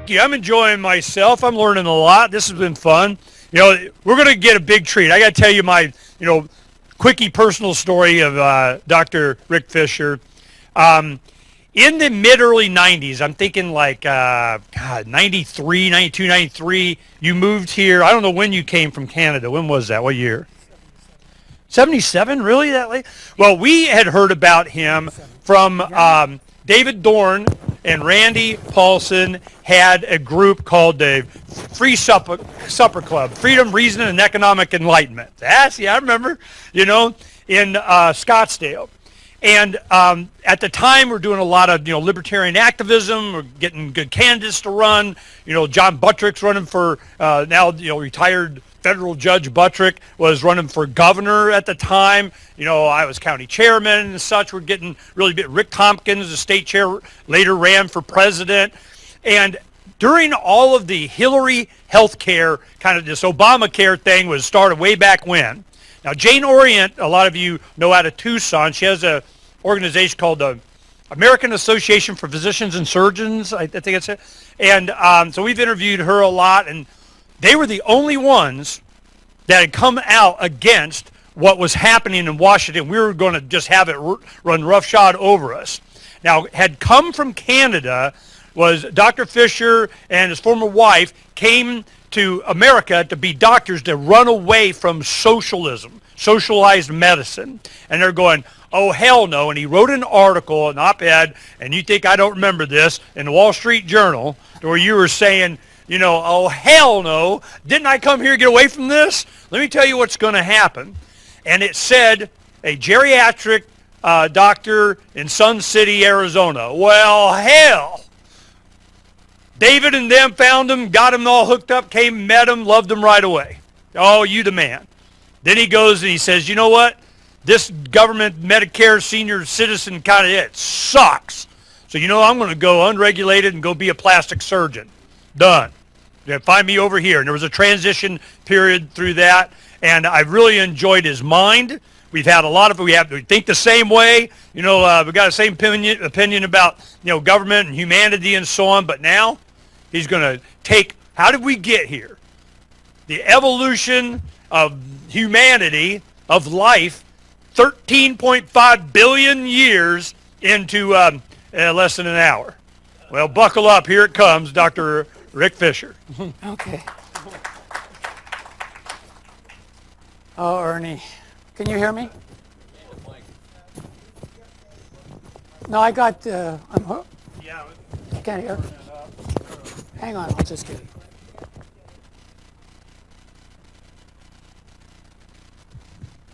Thank you. I'm enjoying myself. I'm learning a lot. This has been fun. We're going to get a big treat. I got to tell you my, quickie personal story of Dr. Rick Fisher. In the mid-early 90s, I'm thinking like, 93, 92, 93, you moved here. I don't know when you came from Canada. When was that? What year? 77? Really? That late? Well, we had heard about him from David Dorn and Randy Paulson had a group called the Free Supper Club, Freedom, Reason, and Economic Enlightenment. I remember, in Scottsdale. And at the time, we're doing a lot of, libertarian activism. We're getting good candidates to run. John Buttrick's running for now, retired federal Judge Buttrick was running for governor at the time. I was county chairman and such. We're getting really big. Rick Tompkins, the state chair, later ran for president. And during all of the Hillary healthcare, kind of this Obamacare thing was started way back when. Now, Jane Orient, a lot of you know out of Tucson, she has an organization called the American Association for Physicians and Surgeons, I think it's it. And so we've interviewed her a lot, and they were the only ones that had come out against what was happening in Washington. We were going to just have it run roughshod over us. Now, had come from Canada was Dr. Fisher and his former wife came to America to be doctors to run away from socialism, socialized medicine. And they're going, oh, hell no. And he wrote an article, an op-ed, and you think I don't remember this, in the Wall Street Journal, where you were saying, oh, hell no. Didn't I come here to get away from this? Let me tell you what's going to happen. And it said a geriatric doctor in Sun City, Arizona. Well, hell. David and them found him, got him all hooked up, came, met him, loved him right away. Oh, you the man. Then he goes and he says, you know what? This government Medicare senior citizen kind of, it sucks. So, I'm going to go unregulated and go be a plastic surgeon. Done. Find me over here. And there was a transition period through that, and I really enjoyed his mind. We've had a lot of, we think the same way. We got the same opinion about, government and humanity and so on, but now he's going to take, how did we get here? The evolution of humanity, of life, 13.5 billion years into less than an hour. Well, buckle up. Here it comes, Dr. Rick Fisher. Okay. Oh, Ernie. Can you hear me? No, I got, Yeah. I can't hear. Hang on, I'll just get it.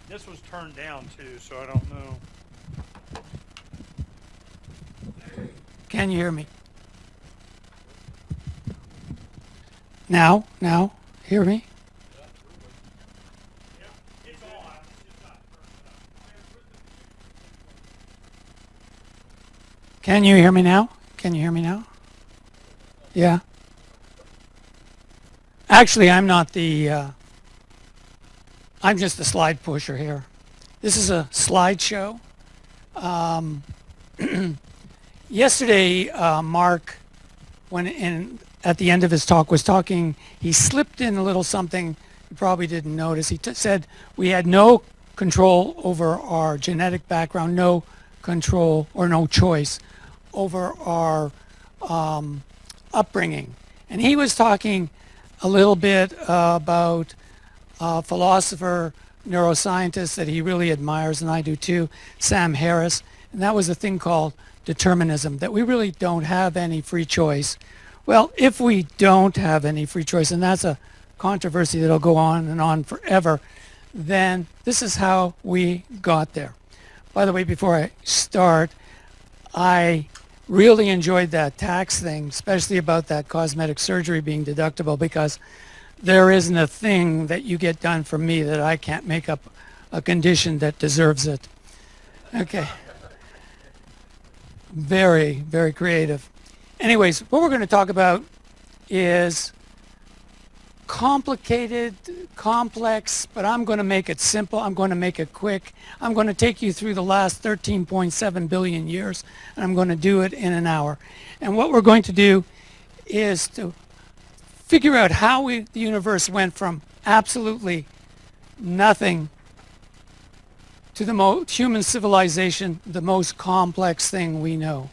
This was turned down too, so I don't know. Can you hear me? Now, hear me? Can you hear me now? Can you hear me now? Yeah. Actually, I'm not the, I'm just the slide pusher here. This is a slideshow. Yesterday, Mark, at the end of his talk, was talking, he slipped in a little something you probably didn't notice. He said we had no control over our genetic background, no control or no choice over our upbringing. And he was talking a little bit about a philosopher, neuroscientist that he really admires, and I do too, Sam Harris. And that was a thing called determinism, that we really don't have any free choice. Well, if we don't have any free choice, and that's a controversy that'll go on and on forever, then this is how we got there. By the way, before I start, I really enjoyed that tax thing, especially about that cosmetic surgery being deductible, because there isn't a thing that you get done for me that I can't make up a condition that deserves it. Okay. Very, very creative. Anyways, what we're going to talk about is complicated, complex, but I'm going to make it simple. I'm going to make it quick. I'm going to take you through the last 13.7 billion years, and I'm going to do it in an hour. And what we're going to do is to figure out how the universe went from absolutely nothing to the human civilization, the most complex thing we know.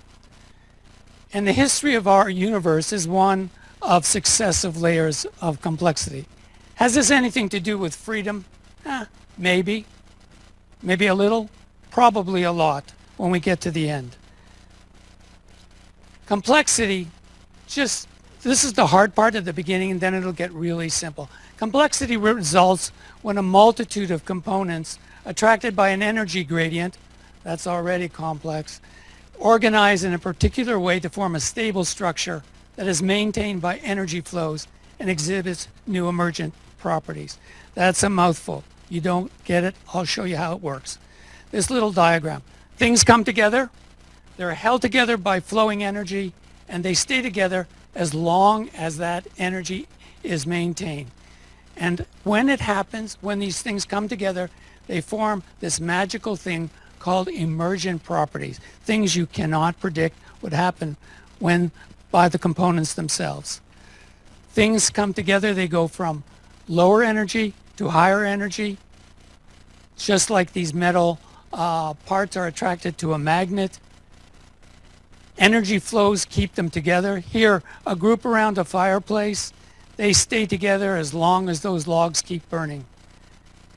And the history of our universe is one of successive layers of complexity. Has this anything to do with freedom? Maybe. Maybe a little. Probably a lot when we get to the end. Complexity, this is the hard part at the beginning, and then it'll get really simple. Complexity results when a multitude of components attracted by an energy gradient, that's already complex, organize in a particular way to form a stable structure that is maintained by energy flows and exhibits new emergent properties. That's a mouthful. You don't get it? I'll show you how it works. This little diagram. Things come together, they're held together by flowing energy, and they stay together as long as that energy is maintained. And when it happens, when these things come together, they form this magical thing called emergent properties, things you cannot predict would happen by the components themselves. Things come together, they go from lower energy to higher energy, just like these metal parts are attracted to a magnet. Energy flows keep them together. Here, a group around a fireplace, they stay together as long as those logs keep burning.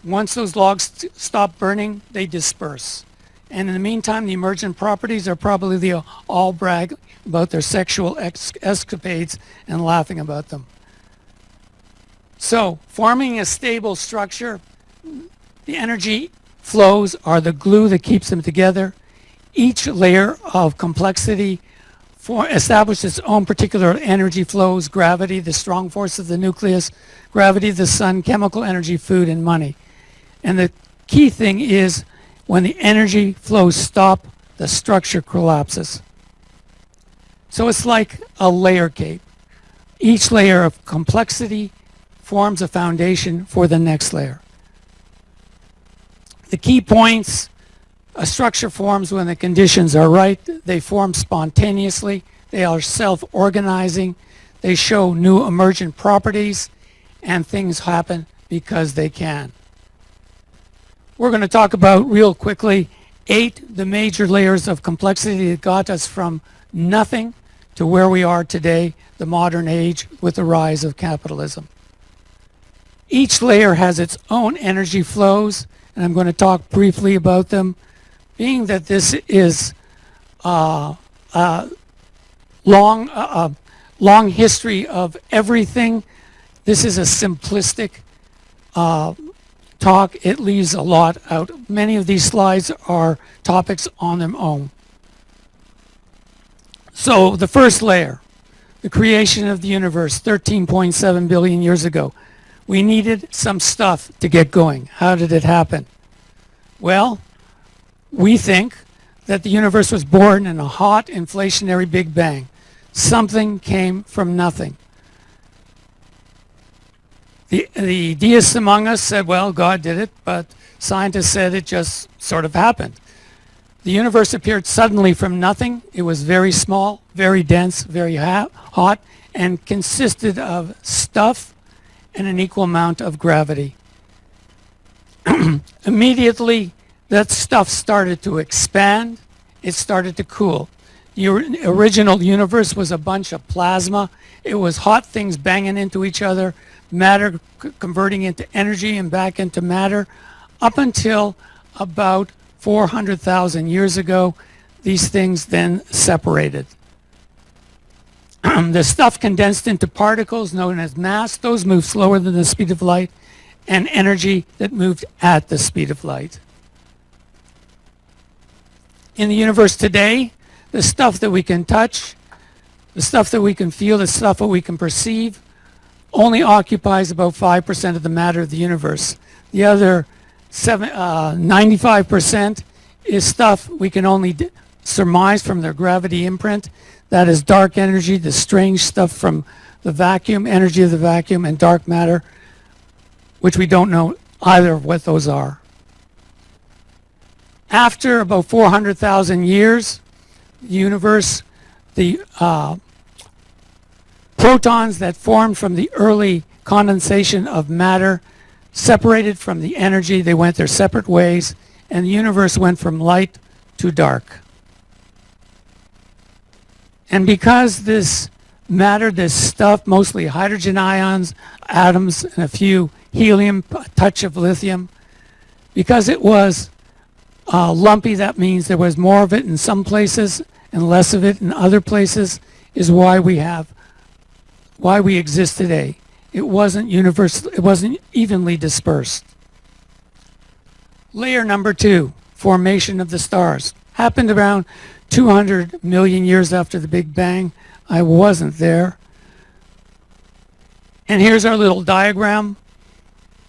Once those logs stop burning, they disperse. And in the meantime, the emergent properties are probably all brag about their sexual escapades and laughing about them. So, forming a stable structure, the energy flows are the glue that keeps them together. Each layer of complexity establishes its own particular energy flows: gravity, the strong force of the nucleus, gravity, the sun, chemical energy, food, and money. And the key thing is, when the energy flows stop, the structure collapses. So it's like a layer cake. Each layer of complexity forms a foundation for the next layer. The key points: a structure forms when the conditions are right. They form spontaneously. They are self-organizing. They show new emergent properties, and things happen because they can. We're going to talk about real quickly the major layers of complexity that got us from nothing to where we are today, the modern age, with the rise of capitalism. Each layer has its own energy flows, and I'm going to talk briefly about them. Being that this is a long history of everything, this is a simplistic talk. It leaves a lot out. Many of these slides are topics on their own. So the first layer, the creation of the universe 13.7 billion years ago. We needed some stuff to get going. How did it happen? Well, we think that the universe was born in a hot, inflationary Big Bang. Something came from nothing. The deists among us said, well, God did it, but scientists said it just sort of happened. The universe appeared suddenly from nothing. It was very small, very dense, very hot, and consisted of stuff and an equal amount of gravity. Immediately, that stuff started to expand. It started to cool. The original universe was a bunch of plasma. It was hot things banging into each other, matter converting into energy and back into matter, up until about 400,000 years ago. These things then separated. The stuff condensed into particles known as mass. Those move slower than the speed of light, and energy that moved at the speed of light. In the universe today, the stuff that we can touch, the stuff that we can feel, the stuff that we can perceive, only occupies about 5% of the matter of the universe. The other 95% is stuff we can only surmise from their gravity imprint. That is dark energy, the strange stuff from the vacuum, energy of the vacuum, and dark matter, which we don't know either of what those are. After about 400,000 years, the universe, the Protons that formed from the early condensation of matter separated from the energy. They went their separate ways, and the universe went from light to dark. And because this matter, this stuff, mostly hydrogen ions, atoms, and a few helium, a touch of lithium, because it was lumpy, that means there was more of it in some places and less of it in other places, is why we exist today. It wasn't universal, it wasn't evenly dispersed. Layer number 2, formation of the stars, happened around 200 million years after the Big Bang. I wasn't there. And here's our little diagram.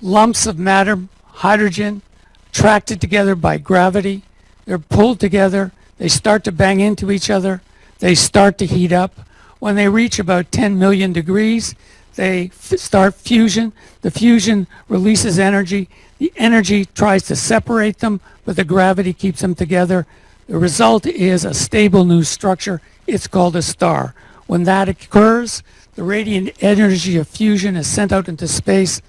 Lumps of matter, hydrogen, attracted together by gravity. They're pulled together. They start to bang into each other. They start to heat up. When they reach about 10 million degrees, they start fusion. The fusion releases energy. The energy tries to separate them, but the gravity keeps them together. The result is a stable new structure. It's called a star. When that occurs, the radiant energy of fusion is sent out into space.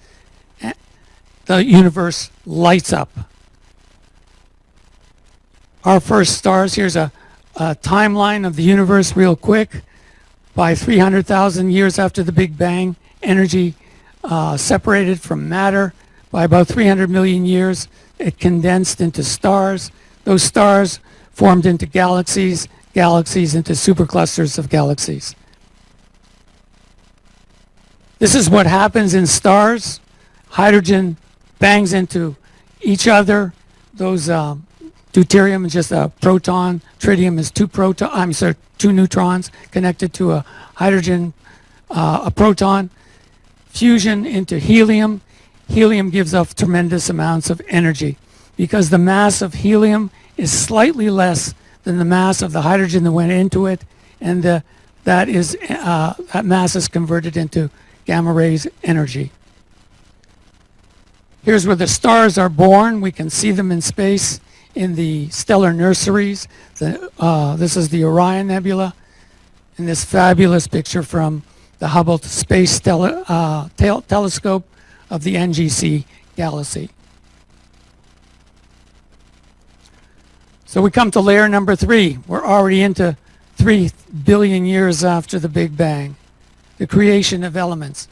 The universe lights up. Our first stars, here's a timeline of the universe real quick. By 300,000 years after the Big Bang, energy separated from matter. By about 300 million years, it condensed into stars. Those stars formed into galaxies, galaxies into superclusters of galaxies. This is what happens in stars. Hydrogen bangs into each other. Those deuterium is just a proton. Tritium is two neutrons connected to a hydrogen, a proton. Fusion into helium. Helium gives off tremendous amounts of energy because the mass of helium is slightly less than the mass of the hydrogen that went into it, and that mass is converted into gamma rays energy. Here's where the stars are born. We can see them in space in the stellar nurseries. This is the Orion Nebula, in this fabulous picture from the Hubble Space Telescope of the NGC galaxy. So we come to layer number 3. We're already into 3 billion years after the Big Bang, the creation of elements.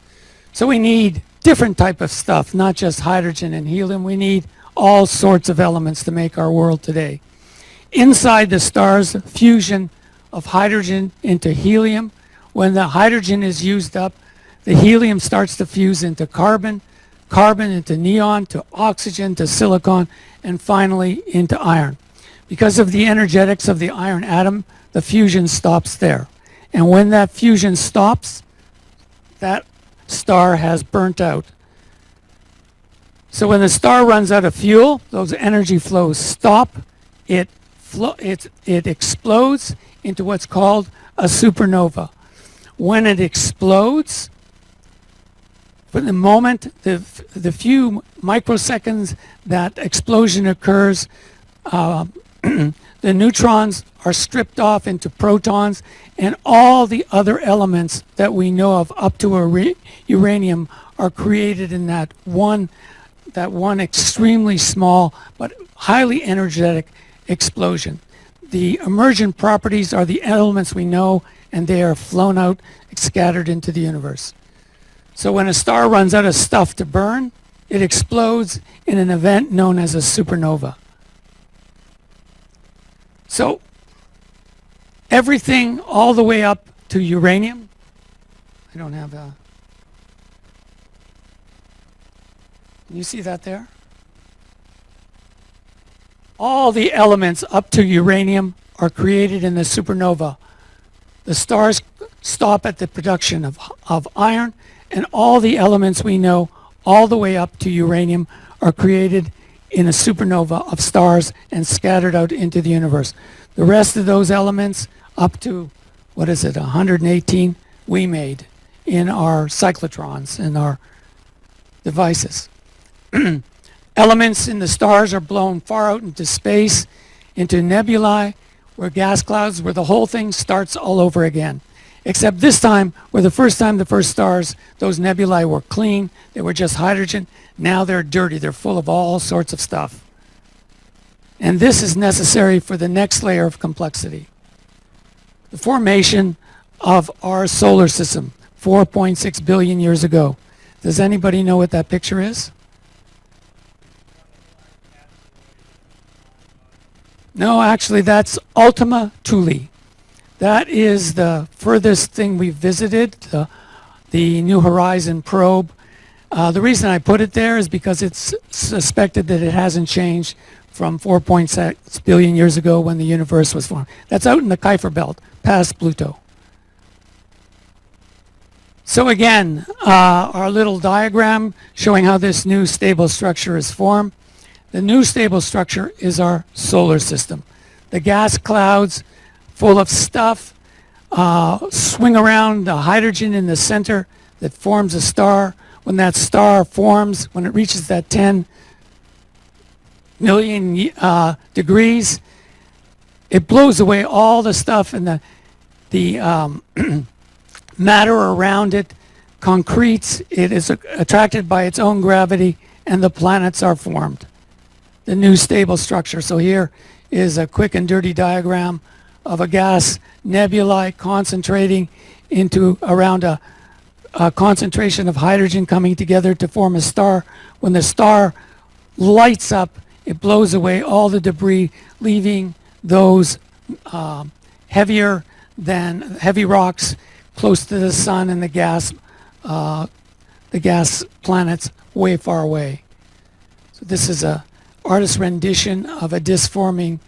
So we need different type of stuff, not just hydrogen and helium. We need all sorts of elements to make our world today. Inside the stars, fusion of hydrogen into helium. When the hydrogen is used up, the helium starts to fuse into carbon, carbon into neon, to oxygen, to silicon, and finally into iron. Because of the energetics of the iron atom, the fusion stops there. And when that fusion stops, that star has burnt out. So when the star runs out of fuel, those energy flows stop. It explodes into what's called a supernova. When it explodes, for the moment, the few microseconds that explosion occurs, the neutrons are stripped off into protons, and all the other elements that we know of up to uranium are created in that one extremely small but highly energetic explosion. The emergent properties are the elements we know, and they are flown out, scattered into the universe. So when a star runs out of stuff to burn, it explodes in an event known as a supernova. So everything all the way up to uranium, I don't have a, can you see that there? All the elements up to uranium are created in the supernova. The stars stop at the production of iron, and all the elements we know all the way up to uranium are created in a supernova of stars and scattered out into the universe. The rest of those elements, up to, 118, we made in our cyclotrons, in our devices. Elements in the stars are blown far out into space, into nebulae, where gas clouds, where the whole thing starts all over again. Except this time, where the first time the first stars, those nebulae were clean, they were just hydrogen. Now they're dirty, they're full of all sorts of stuff. And this is necessary for the next layer of complexity. The formation of our solar system, 4.6 billion years ago. Does anybody know what that picture is? No, actually that's Ultima Thule. That is the furthest thing we've visited, the New Horizon probe. The reason I put it there is because it's suspected that it hasn't changed from 4.6 billion years ago when the universe was formed. That's out in the Kuiper Belt, past Pluto. So again, our little diagram showing how this new stable structure is formed. The new stable structure is our solar system. The gas clouds full of stuff swing around the hydrogen in the center that forms a star. When that star forms, when it reaches that 10 million degrees, it blows away all the stuff and the matter around it concretes. It is attracted by its own gravity, and the planets are formed. The new stable structure. So here is a quick and dirty diagram of a gas nebulae concentrating into around a concentration of hydrogen coming together to form a star. When the star lights up, it blows away all the debris, leaving those heavy rocks close to the sun and the gas planets way far away. So this is a artist's rendition of a disk forming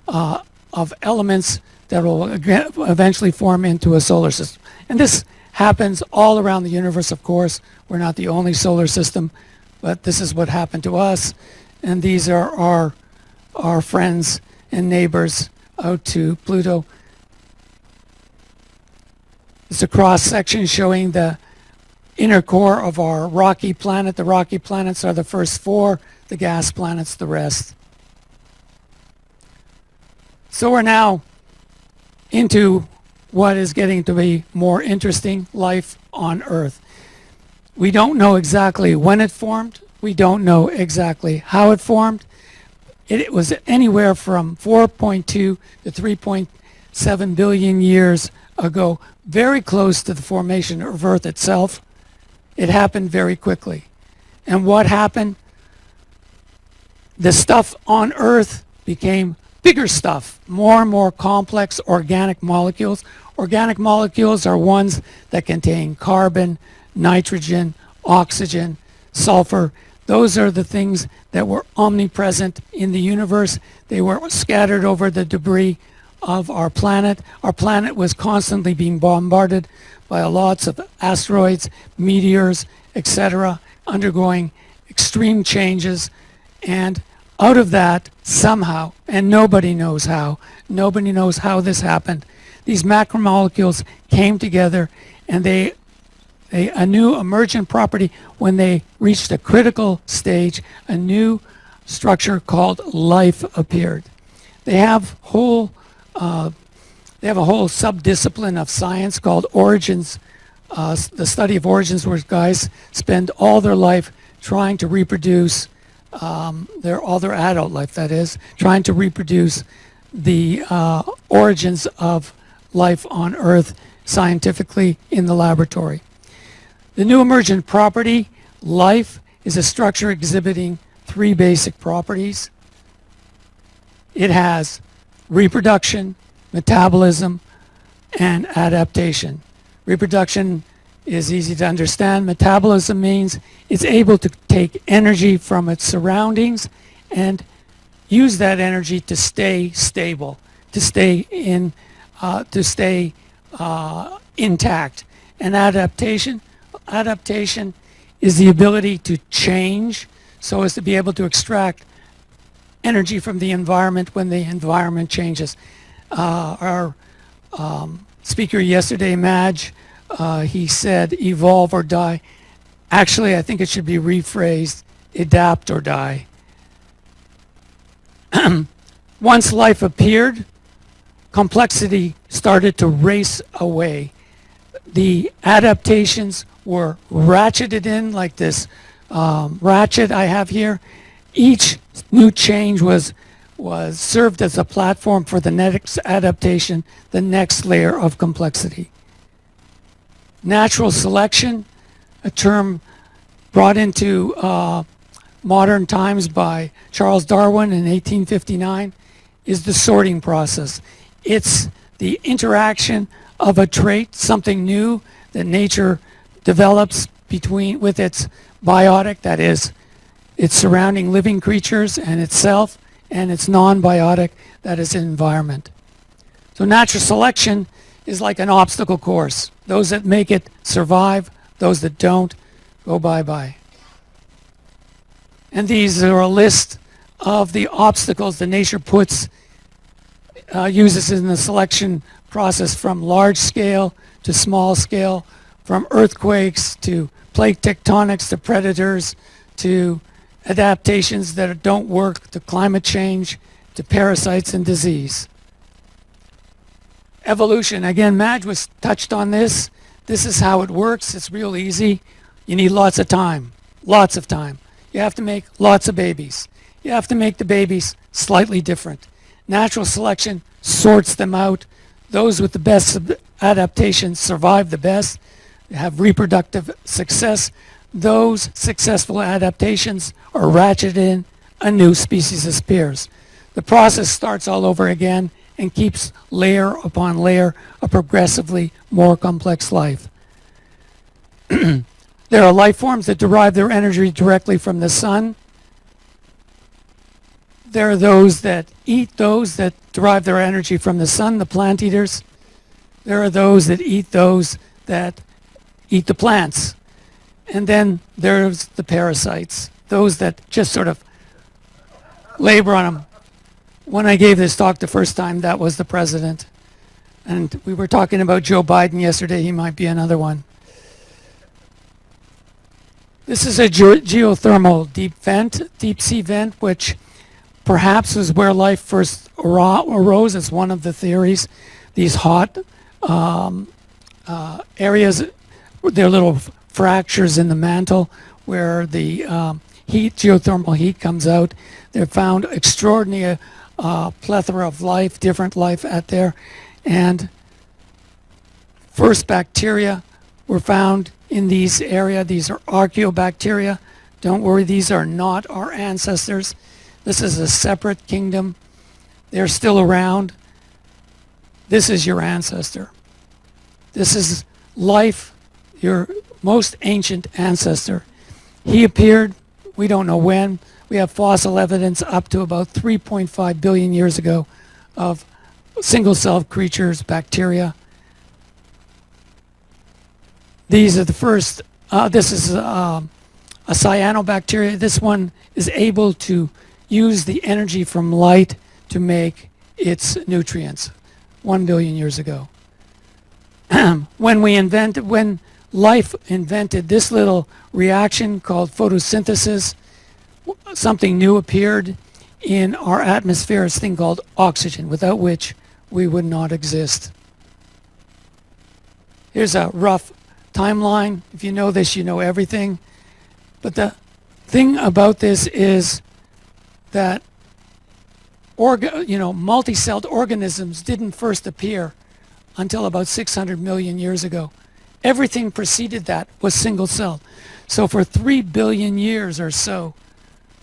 of elements that will eventually form into a solar system. And this happens all around the universe, of course. We're not the only solar system, but this is what happened to us. And these are our friends and neighbors out to Pluto. It's a cross section showing the inner core of our rocky planet. The rocky planets are the first four, the gas planets the rest. So we're now into what is getting to be more interesting, life on Earth. We don't know exactly when it formed. We don't know exactly how it formed. It was anywhere from 4.2 to 3.7 billion years ago, very close to the formation of Earth itself. It happened very quickly. And what happened? The stuff on Earth became bigger stuff, more and more complex organic molecules. Organic molecules are ones that contain carbon, nitrogen, oxygen, sulfur. Those are the things that were omnipresent in the universe. They were scattered over the debris of our planet. Our planet was constantly being bombarded by lots of asteroids, meteors, etc., undergoing extreme changes. And out of that, somehow, and nobody knows how this happened, these macromolecules came together, and a new emergent property, when they reached a critical stage, a new structure called life appeared. They have a whole sub-discipline of science called origins, the study of origins, where guys spend all their life trying to reproduce, all their adult life, that is, trying to reproduce the origins of life on Earth scientifically in the laboratory. The new emergent property, life, is a structure exhibiting three basic properties. It has reproduction, metabolism, and adaptation. Reproduction is easy to understand. Metabolism means it's able to take energy from its surroundings and use that energy to stay stable, to stay intact. And adaptation is the ability to change so as to be able to extract energy from the environment when the environment changes. Our speaker yesterday, Madge, he said evolve or die. Actually, I think it should be rephrased, adapt or die. Once life appeared, complexity started to race away. the adaptations were ratcheted in like this ratchet I have here. Each new change was served as a platform for the next adaptation, the next layer of complexity. Natural selection, a term brought into modern times by Charles Darwin in 1859, is the sorting process. It's the interaction of a trait, something new that nature develops with its biotic, that is, its surrounding living creatures and itself, and its non-biotic, that is, environment. So natural selection is like an obstacle course. Those that make it survive, those that don't go bye-bye. And these are a list of the obstacles that nature uses in the selection process, from large scale to small scale, from earthquakes to plate tectonics to predators to adaptations that don't work, to climate change, to parasites and disease. Evolution, again, Madge was touched on this. This is how it works. It's real easy. You need lots of time. Lots of time. You have to make lots of babies. You have to make the babies slightly different. Natural selection sorts them out. Those with the best adaptations survive the best, have reproductive success. Those successful adaptations are ratcheted in, a new species appears. The process starts all over again and keeps layer upon layer of progressively more complex life. There are life forms that derive their energy directly from the sun. There are those that eat those that derive their energy from the sun, the plant eaters. There are those that eat those that eat the plants. And then there's the parasites, those that just sort of labor on them. When I gave this talk the first time, that was the president. And we were talking about Joe Biden yesterday. He might be another one. This is a geothermal deep sea vent, which perhaps is where life first arose. It's one of the theories. These hot areas, they're little fractures in the mantle where the geothermal heat comes out. They've found extraordinary plethora of life, different life out there. And first bacteria were found in these areas. These are archaeobacteria. Don't worry, these are not our ancestors. This is a separate kingdom. They're still around. This is your ancestor. This is life, your most ancient ancestor. He appeared, we don't know when. We have fossil evidence up to about 3.5 billion years ago of single-celled creatures, bacteria. These are the first, this is a cyanobacteria. This one is able to use the energy from light to make its nutrients 1 billion years ago. When life invented this little reaction called photosynthesis, something new appeared in our atmosphere, this thing called oxygen, without which we would not exist. Here's a rough timeline. If you know this, you know everything. But the thing about this is that multi-celled organisms didn't first appear until about 600 million years ago. Everything preceded that was single-celled. So for 3 billion years or so,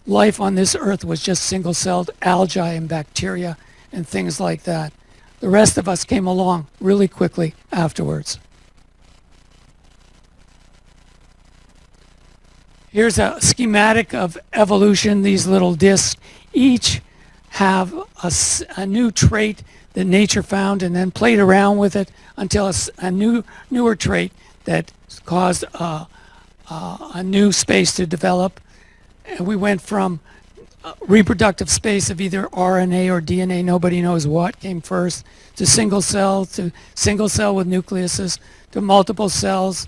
life on this earth was just single-celled algae and bacteria and things like that. The rest of us came along really quickly afterwards. Here's a schematic of evolution. These little discs each have a new trait that nature found and then played around with it until a newer trait that caused a new space to develop. And we went from reproductive space of either RNA or DNA, nobody knows what came first, to single cell with nucleuses, to multiple cells,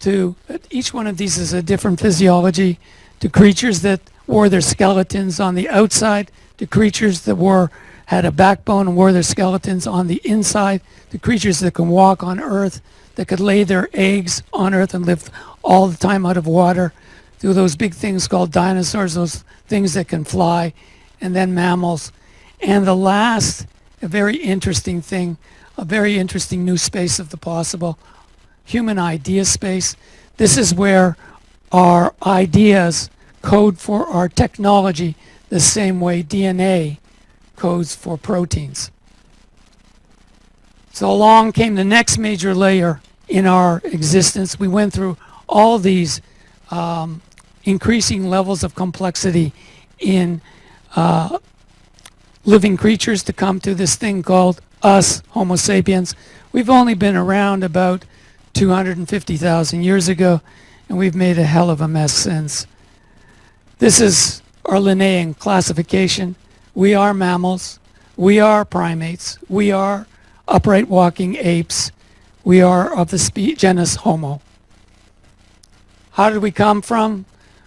to each one of these is a different physiology, to creatures that wore their skeletons on the outside, to creatures that had a backbone and wore their skeletons on the inside, to creatures that can walk on Earth, that could lay their eggs on Earth and live all the time out of water, through those big things called dinosaurs, those things that can fly, and then mammals. And the last, a very interesting thing, a very interesting new space of the possible, human idea space. This is where our ideas code for our technology the same way DNA codes for proteins. So along came the next major layer in our existence. We went through all these increasing levels of complexity in living creatures to come to this thing called us, Homo Sapiens. We've only been around about 250,000 years ago, and we've made a hell of a mess since. This is our Linnaean classification. We are mammals. We are primates. We are upright walking apes. We are of the genus Homo. How did we come from?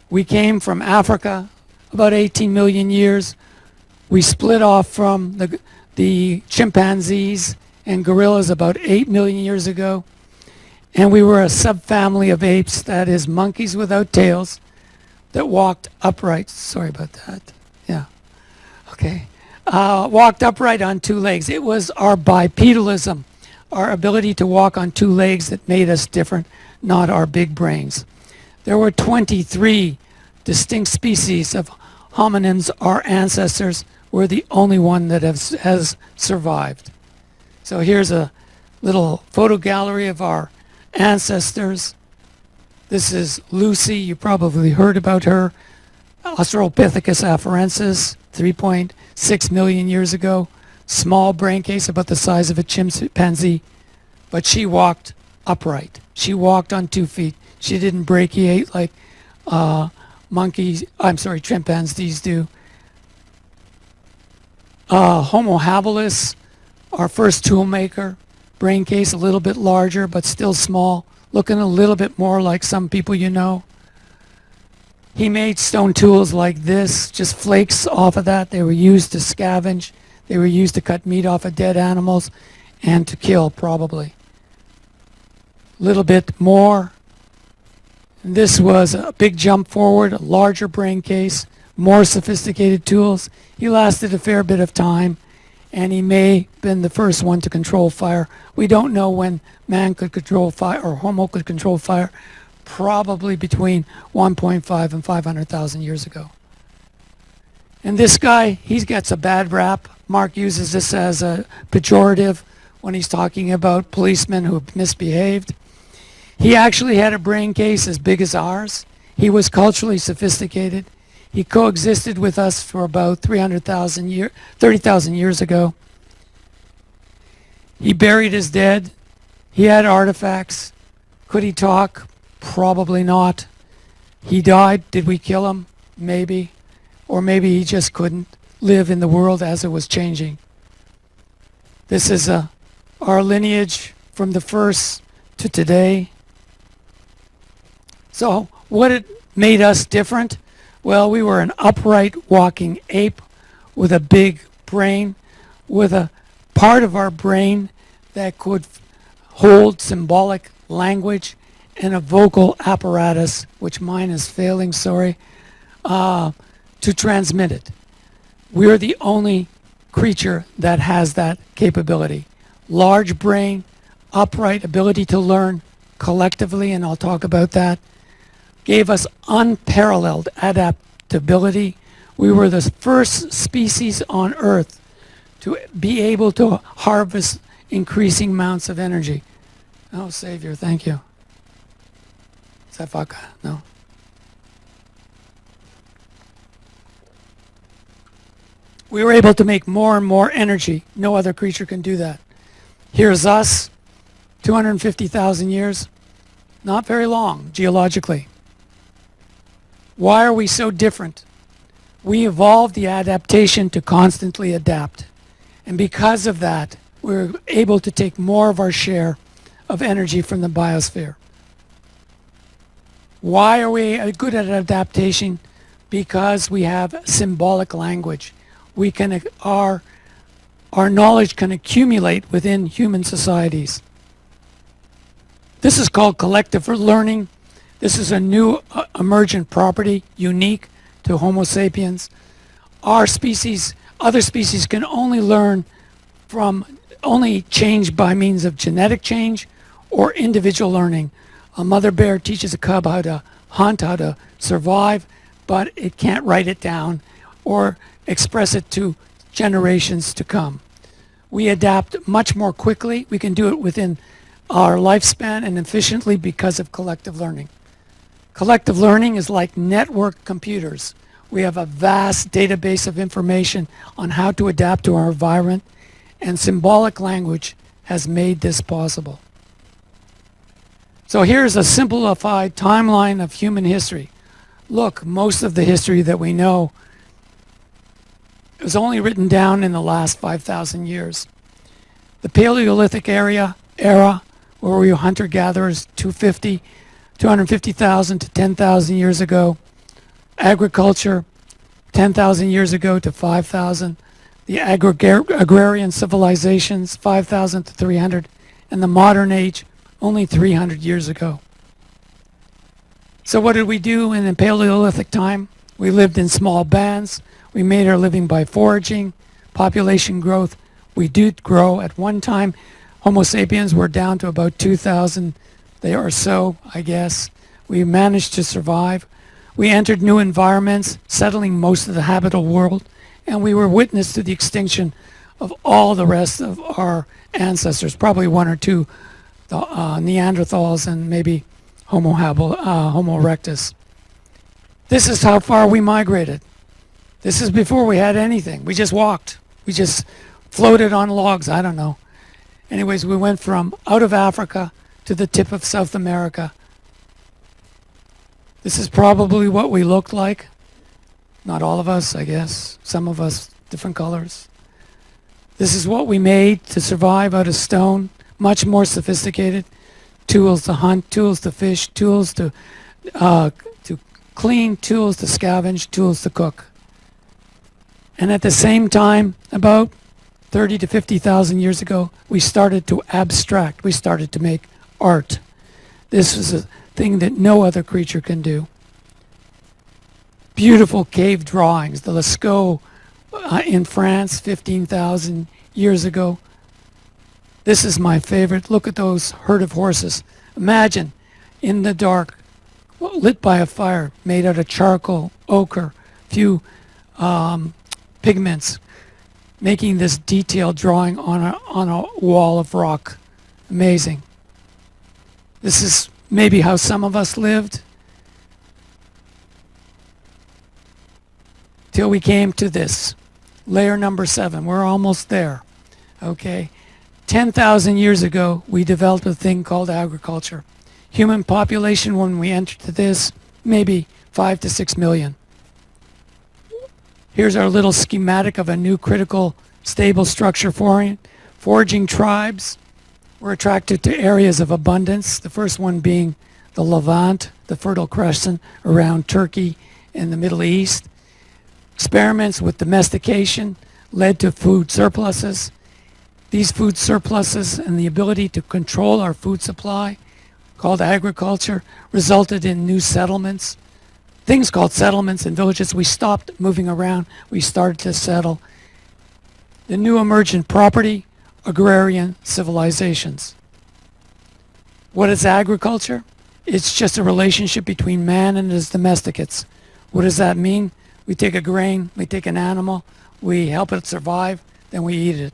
We came from Africa about 18 million years. We split off from the chimpanzees and gorillas about 8 million years ago. And we were a subfamily of apes, that is monkeys without tails, that walked upright. Sorry about that. Yeah. Okay. Walked upright on two legs. It was our bipedalism, our ability to walk on two legs, that made us different, not our big brains. There were 23 distinct species of hominins. Our ancestors were the only one that has survived. So here's a little photo gallery of our ancestors. This is Lucy. You probably heard about her. Australopithecus afarensis, 3.6 million years ago. Small brain case, about the size of a chimpanzee. But she walked upright. She walked on 2 feet. She didn't brachiate like chimpanzees do. Homo habilis, our first tool maker. Brain case a little bit larger, but still small. Looking a little bit more like some people you know. He made stone tools like this, just flakes off of that. They were used to scavenge. They were used to cut meat off of dead animals and to kill, probably. A little bit more. And this was a big jump forward, a larger brain case, more sophisticated tools. He lasted a fair bit of time, and he may have been the first one to control fire. We don't know when man could control fire, or Homo could control fire, probably between 1.5 and 500,000 years ago. And this guy, he gets a bad rap. Mark uses this as a pejorative when he's talking about policemen who misbehaved. He actually had a brain case as big as ours. He was culturally sophisticated. He coexisted with us for about 30,000 years ago. He buried his dead. He had artifacts. Could he talk? Probably not. He died. Did we kill him? Maybe. Or maybe he just couldn't live in the world as it was changing. This is our lineage from the first to today. So what made us different? Well, we were an upright walking ape with a big brain, with a part of our brain that could hold symbolic language and a vocal apparatus, which mine is failing, sorry, to transmit it. We're the only creature that has that capability. Large brain, upright ability to learn collectively, and I'll talk about that. Gave us unparalleled adaptability. We were the first species on Earth to be able to harvest increasing amounts of energy. Oh, Savior, thank you. Safaka, no. We were able to make more and more energy. No other creature can do that. Here's us, 250,000 years. Not very long, geologically. Why are we so different? We evolved the adaptation to constantly adapt. And because of that, we're able to take more of our share of energy from the biosphere. Why are we good at adaptation? Because we have symbolic language. We can, our knowledge can accumulate within human societies. This is called collective learning. This is a new emergent property unique to Homo sapiens. Our species, other species can only change by means of genetic change or individual learning. A mother bear teaches a cub how to hunt, how to survive, but it can't write it down or express it to generations to come. We adapt much more quickly. We can do it within our lifespan and efficiently because of collective learning. Collective learning is like network computers. We have a vast database of information on how to adapt to our environment, and symbolic language has made this possible. So here's a simplified timeline of human history. Look, most of the history that we know is only written down in the last 5,000 years. The Paleolithic era, where we were hunter-gatherers, 250,000 to 10,000 years ago. Agriculture, 10,000 years ago to 5,000. The agrarian civilizations, 5,000 to 300. And the modern age, only 300 years ago. So what did we do in the Paleolithic time? We lived in small bands. We made our living by foraging, population growth. We did grow. At one time, Homo sapiens were down to about 2,000 or so, I guess. We managed to survive. We entered new environments, settling most of the habitable world, and we were witness to the extinction of all the rest of our ancestors, probably one or two, the Neanderthals and maybe Homo erectus. This is how far we migrated. This is before we had anything. We just walked. We just floated on logs. I don't know. Anyways, we went from out of Africa to the tip of South America. This is probably what we looked like. Not all of us, I guess. Some of us, different colors. This is what we made to survive out of stone. Much more sophisticated. Tools to hunt, tools to fish, tools to clean, tools to scavenge, tools to cook. And at the same time, about 30 to 50,000 years ago, we started to abstract. We started to make art. This is a thing that no other creature can do. Beautiful cave drawings. The Lascaux in France, 15,000 years ago. This is my favorite. Look at those herd of horses. Imagine in the dark, lit by a fire, made out of charcoal, ochre, few pigments, making this detailed drawing on a wall of rock. Amazing. This is maybe how some of us lived till we came to this. Layer number 7. We're almost there. Okay. 10,000 years ago, we developed a thing called agriculture. Human population when we entered this, maybe 5 to 6 million. Here's our little schematic of a new critical stable structure foraging tribes were attracted to areas of abundance, the first one being the Levant, the Fertile Crescent around Turkey and the Middle East. Experiments with domestication led to food surpluses. These food surpluses and the ability to control our food supply, called agriculture, resulted in new settlements. Things called settlements and villages. We stopped moving around. We started to settle. The new emergent property, agrarian civilizations. What is agriculture? It's just a relationship between man and his domesticates. What does that mean? We take a grain, we take an animal, we help it survive, then we eat it.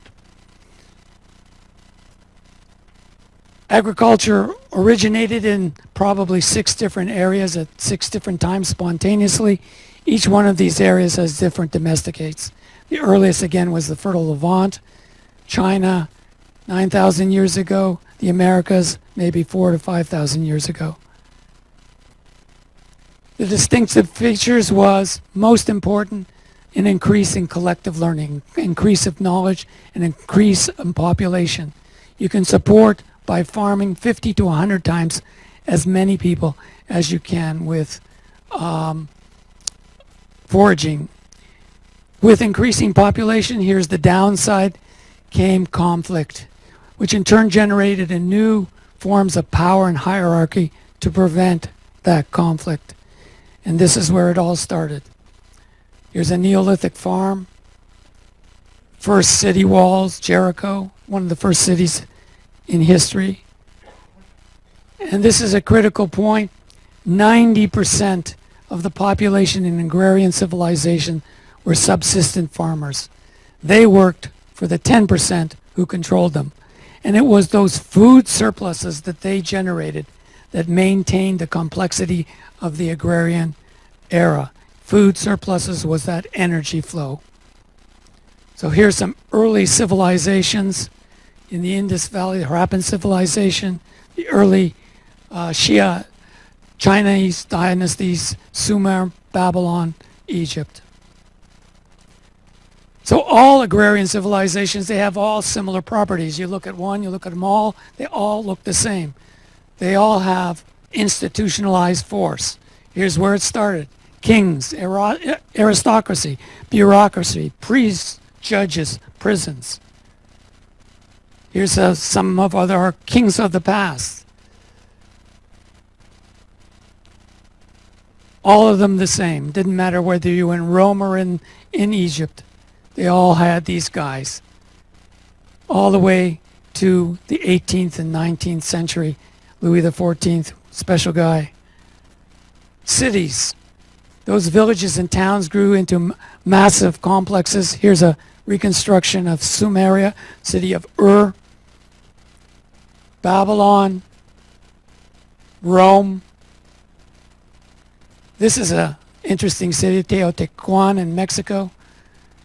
Agriculture originated in probably 6 different areas at 6 different times spontaneously. Each one of these areas has different domesticates. The earliest, again, was the Fertile Levant, China, 9,000 years ago, the Americas, maybe 4,000 to 5,000 years ago. The distinctive features was, most important, an increase in collective learning, increase of knowledge, and increase in population. You can support by farming 50 to 100 times as many people as you can with foraging. With increasing population, here's the downside, came conflict, which in turn generated a new forms of power and hierarchy to prevent that conflict. And this is where it all started. Here's a Neolithic farm. First city walls, Jericho, one of the first cities in history. And this is a critical point. 90% of the population in agrarian civilization were subsistent farmers. They worked for the 10% who controlled them. And it was those food surpluses that they generated that maintained the complexity of the agrarian era. Food surpluses was that energy flow. So here's some early civilizations in the Indus Valley, the Harappan civilization, the early Shia Chinese dynasties, Sumer, Babylon, Egypt. So all agrarian civilizations, they have all similar properties. You look at one, you look at them all, they all look the same. They all have institutionalized force. Here's where it started. Kings, aristocracy, bureaucracy, priests, judges, prisons. Here's some of our kings of the past. All of them the same. Didn't matter whether you were in Rome or in Egypt. They all had these guys. All the way to the 18th and 19th century. Louis XIV, special guy. Cities. Those villages and towns grew into massive complexes. Here's a reconstruction of Sumeria, city of Ur, Babylon, Rome. This is an interesting city, Teotihuacan in Mexico.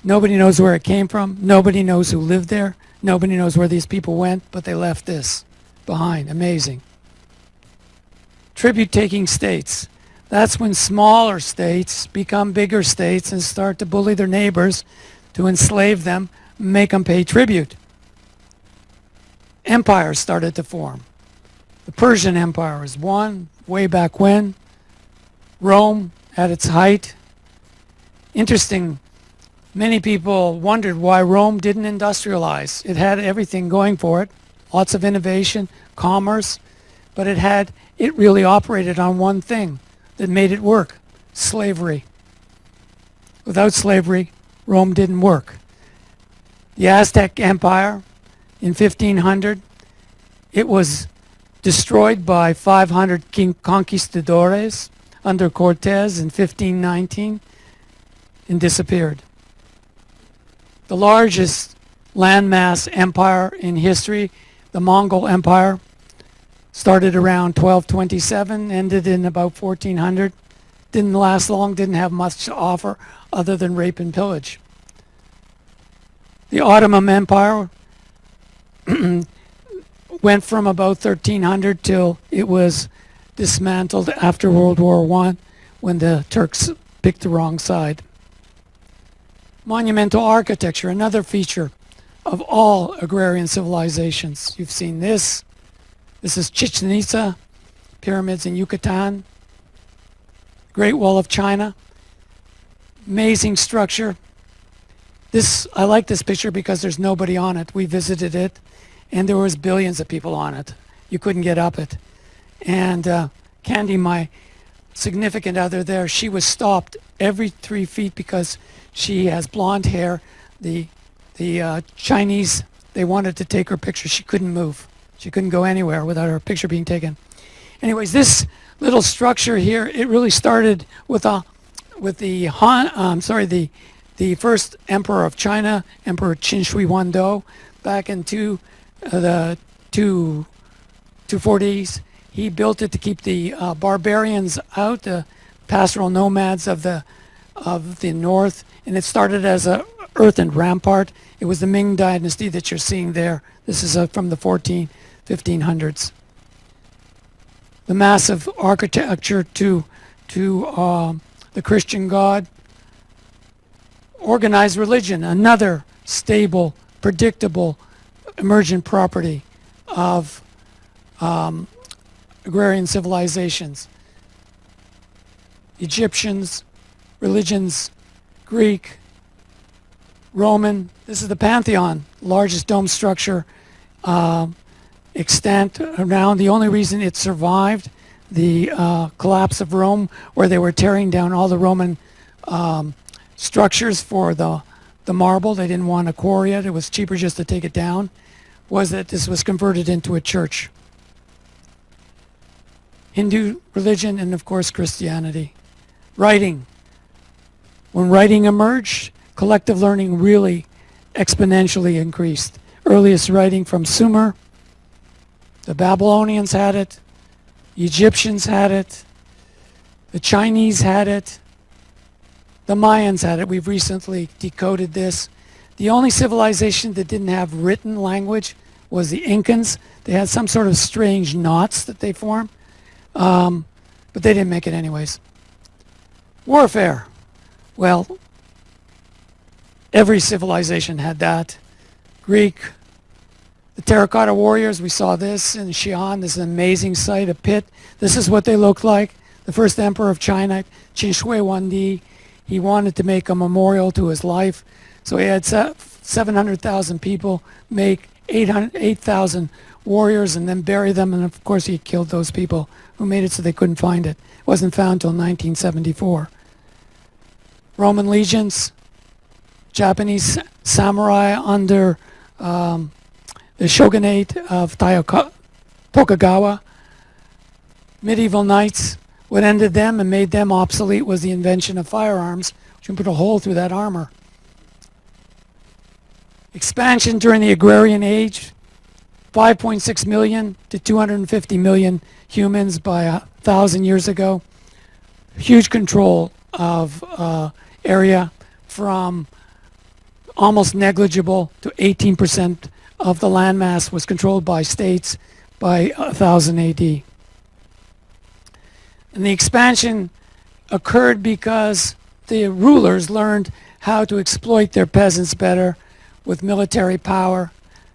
Nobody knows where it came from. Nobody knows who lived there. Nobody knows where these people went, but they left this behind. Amazing. Tribute-taking states. That's when smaller states become bigger states and start to bully their neighbors to enslave them, make them pay tribute. Empires started to form. The Persian Empire was one way back when. Rome at its height. Interesting, many people wondered why Rome didn't industrialize. It had everything going for it, lots of innovation, commerce, but it really operated on one thing that made it work: slavery. Without slavery, Rome didn't work. The Aztec Empire in 1500, it was destroyed by 500 conquistadores under Cortez in 1519 and disappeared. The largest landmass empire in history, the Mongol Empire, started around 1227, ended in about 1400. Didn't last long, didn't have much to offer other than rape and pillage. The Ottoman Empire went from about 1300 till it was dismantled after World War I when the Turks picked the wrong side. Monumental architecture, another feature of all agrarian civilizations. You've seen this. This is Chichen Itza, pyramids in Yucatan, Great Wall of China, amazing structure. I like this picture because there's nobody on it. We visited it, and there was billions of people on it. You couldn't get up it. And Candy, my significant other there, she was stopped every 3 feet because she has blonde hair. The Chinese, they wanted to take her picture. She couldn't move. She couldn't go anywhere without her picture being taken. Anyways, this little structure here, it really started with the first emperor of China, Emperor Qin Shi Huangdi, back in the 240s. He built it to keep the barbarians out, the pastoral nomads of the north, and it started as a earthen rampart. It was the Ming dynasty that you're seeing there. This is from the 1500s. The massive architecture to the Christian God. Organized religion, another stable, predictable, emergent property of agrarian civilizations. Egyptians, religions, Greek, Roman. This is the Pantheon, largest dome structure extent around. The only reason it survived the collapse of Rome, where they were tearing down all the Roman structures for the marble, they didn't want to quarry it, it was cheaper just to take it down, was that this was converted into a church. Hindu religion and of course Christianity. Writing. When writing emerged, collective learning really exponentially increased. Earliest writing from Sumer, the Babylonians had it, the Egyptians had it, the Chinese had it, the Mayans had it. We've recently decoded this. The only civilization that didn't have written language was the Incans. They had some sort of strange knots that they formed, but they didn't make it anyways. Warfare. Well, every civilization had that. Greek, the Terracotta Warriors, we saw this in Xi'an. This is an amazing sight, a pit. This is what they looked like. The first emperor of China, Qin Shi Huangdi, he wanted to make a memorial to his life. So he had 700,000 people make 8,000 warriors and then bury them. And of course he killed those people who made it so they couldn't find it. It wasn't found until 1974. Roman legions, Japanese samurai under the shogunate of Tokugawa. Medieval knights. What ended them and made them obsolete was the invention of firearms, which can put a hole through that armor. Expansion during the agrarian age, 5.6 million to 250 million humans by 1,000 years ago. Huge control of area from almost negligible to 18% of the landmass was controlled by states by 1000 AD. And the expansion occurred because the rulers learned how to exploit their peasants better with military power,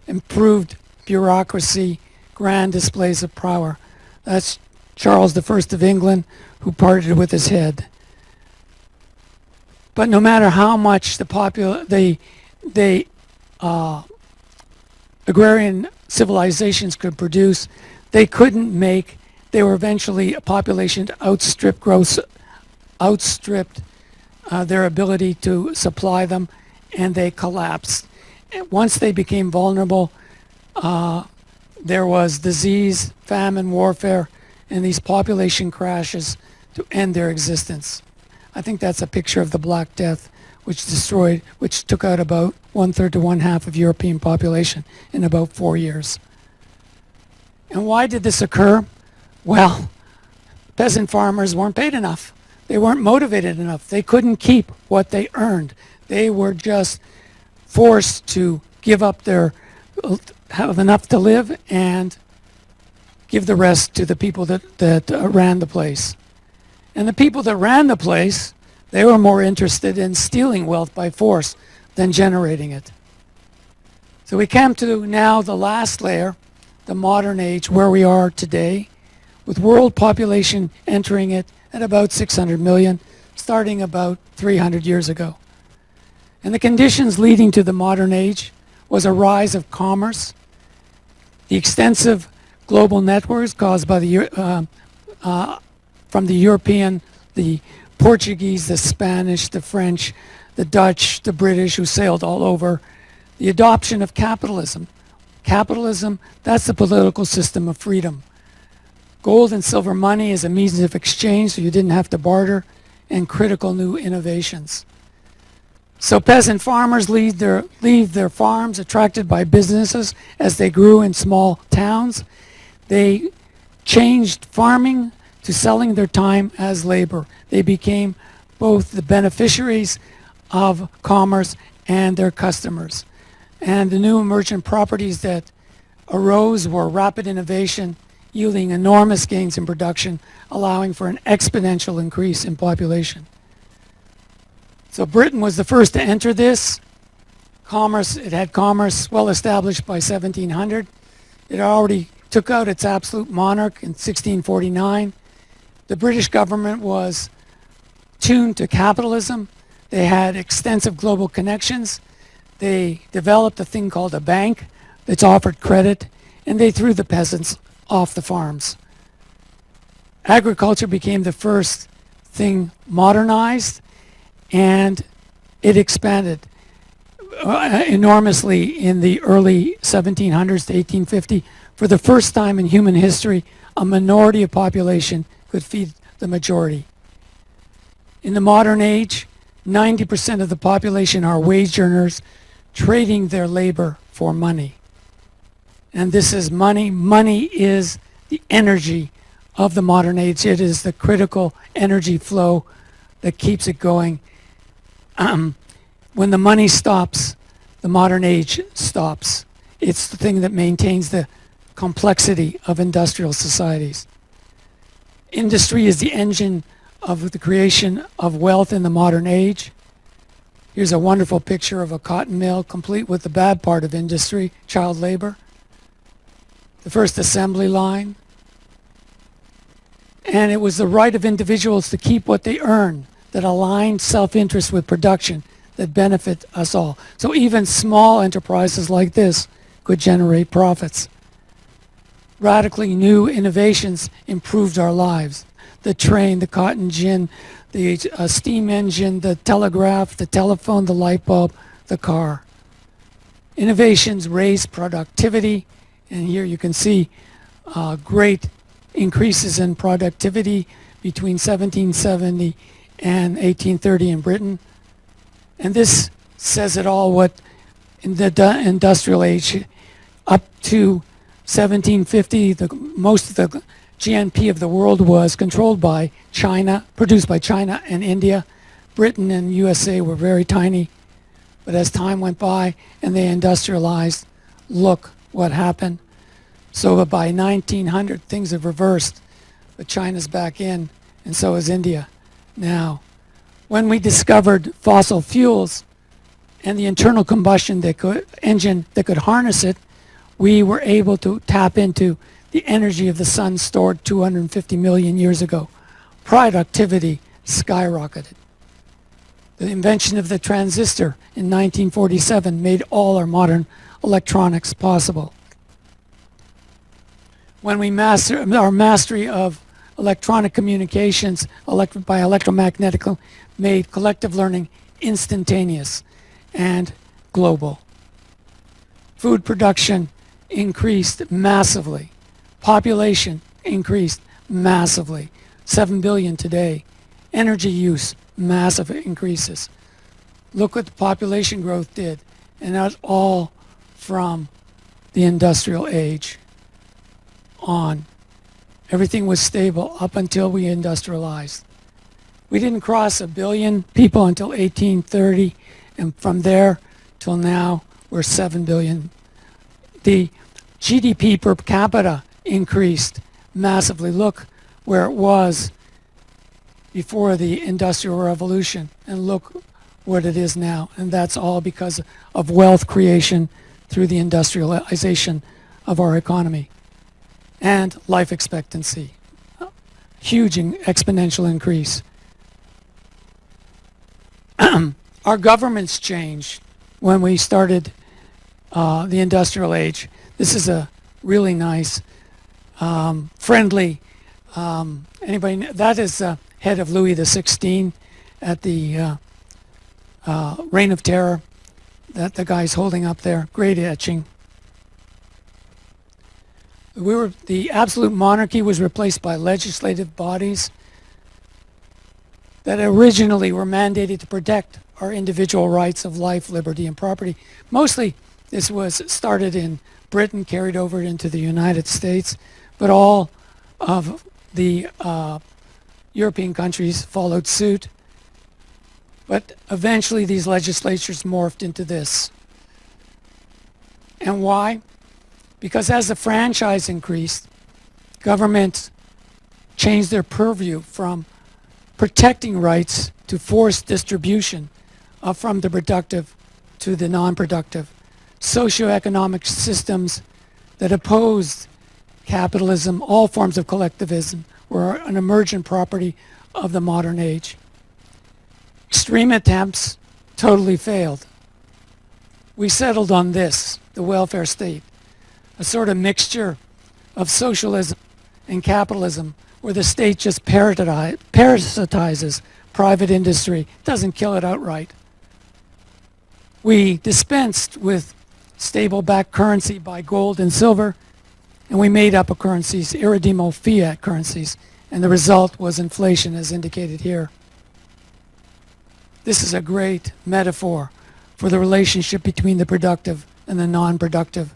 improved bureaucracy, grand displays of power. That's Charles I of England, who parted with his head. But no matter how much the agrarian civilizations could produce, they couldn't make. They were eventually a population that outstripped their ability to supply them, and they collapsed. And once they became vulnerable, there was disease, famine, warfare, and these population crashes to end their existence. I think that's a picture of the Black Death, which took out about 1/3 to 1/2 of European population in about 4 years. And why did this occur? Well, peasant farmers weren't paid enough. They weren't motivated enough. They couldn't keep what they earned. They were just forced to give up have enough to live and give the rest to the people that ran the place. And the people that ran the place, they were more interested in stealing wealth by force than generating it. So we come to now the last layer, the modern age, where we are today, with world population entering it at about 600 million, starting about 300 years ago. And the conditions leading to the modern age was a rise of commerce, the extensive global networks caused by from the European, the Portuguese, the Spanish, the French, the Dutch, the British, who sailed all over, the adoption of capitalism. Capitalism, that's the political system of freedom. Gold and silver money is a means of exchange, so you didn't have to barter, and critical new innovations. So peasant farmers leave their farms attracted by businesses as they grew in small towns. They changed farming to selling their time as labor. They became both the beneficiaries of commerce and their customers. And the new emergent properties that arose were rapid innovation, yielding enormous gains in production, allowing for an exponential increase in population. So Britain was the first to enter this. It had commerce well established by 1700. It already took out its absolute monarch in 1649. The British government was tuned to capitalism. They had extensive global connections. They developed a thing called a bank that's offered credit, and they threw the peasants off the farms. Agriculture became the first thing modernized, and it expanded enormously in the early 1700s to 1850. For the first time in human history, a minority of population could feed the majority. In the modern age, 90% of the population are wage earners trading their labor for money. And this is money. Money is the energy of the modern age. It is the critical energy flow that keeps it going. When the money stops, the modern age stops. It's the thing that maintains the complexity of industrial societies. Industry is the engine of the creation of wealth in the modern age. Here's a wonderful picture of a cotton mill, complete with the bad part of industry, child labor. The first assembly line. And it was the right of individuals to keep what they earn that aligned self-interest with production that benefit us all. So even small enterprises like this could generate profits. Radically new innovations improved our lives. The train, the cotton gin, the steam engine, the telegraph, the telephone, the light bulb, the car. Innovations raised productivity, and here you can see great increases in productivity between 1770 and 1830 in Britain. And this says it all. What in the industrial age up to 1750, most of the GNP of the world was controlled by China, produced by China and India. Britain and USA were very tiny. But as time went by and they industrialized, look what happened. So by 1900, things have reversed. But China's back in, and so is India now. When we discovered fossil fuels and the internal combustion engine that could harness it, we were able to tap into the energy of the sun stored 250 million years ago. Productivity skyrocketed. The invention of the transistor in 1947 made all our modern electronics possible. When we our mastery of electronic communications by electromagnetic made collective learning instantaneous and global. Food production increased massively. Population increased massively. 7 billion today. Energy use, massive increases. Look what the population growth did. And that's all from the industrial age on. Everything was stable up until we industrialized. We didn't cross 1 billion people until 1830, and from there till now, we're 7 billion. The GDP per capita increased massively. Look where it was before the Industrial Revolution, and look what it is now. And that's all because of wealth creation through the industrialization of our economy. And life expectancy, huge exponential increase. Our governments changed when we started the industrial age. This is a really nice, friendly, that is the head of Louis XVI at the Reign of Terror that the guy's holding up there. Great etching. The absolute monarchy was replaced by legislative bodies that originally were mandated to protect our individual rights of life, liberty, and property. Mostly this was started in Britain, carried over into the United States, but all of the European countries followed suit. But eventually these legislatures morphed into this. And why? Because as the franchise increased, governments changed their purview from protecting rights to forced distribution from the productive to the non-productive. Socioeconomic systems that opposed capitalism, all forms of collectivism, were an emergent property of the modern age. Extreme attempts totally failed. We settled on this, the welfare state. a sort of mixture of socialism and capitalism, where the state just parasitizes private industry, doesn't kill it outright. We dispensed with stable backed currency by gold and silver, and we made up currencies, irredeemable fiat currencies, and the result was inflation, as indicated here. This is a great metaphor for the relationship between the productive and the non-productive.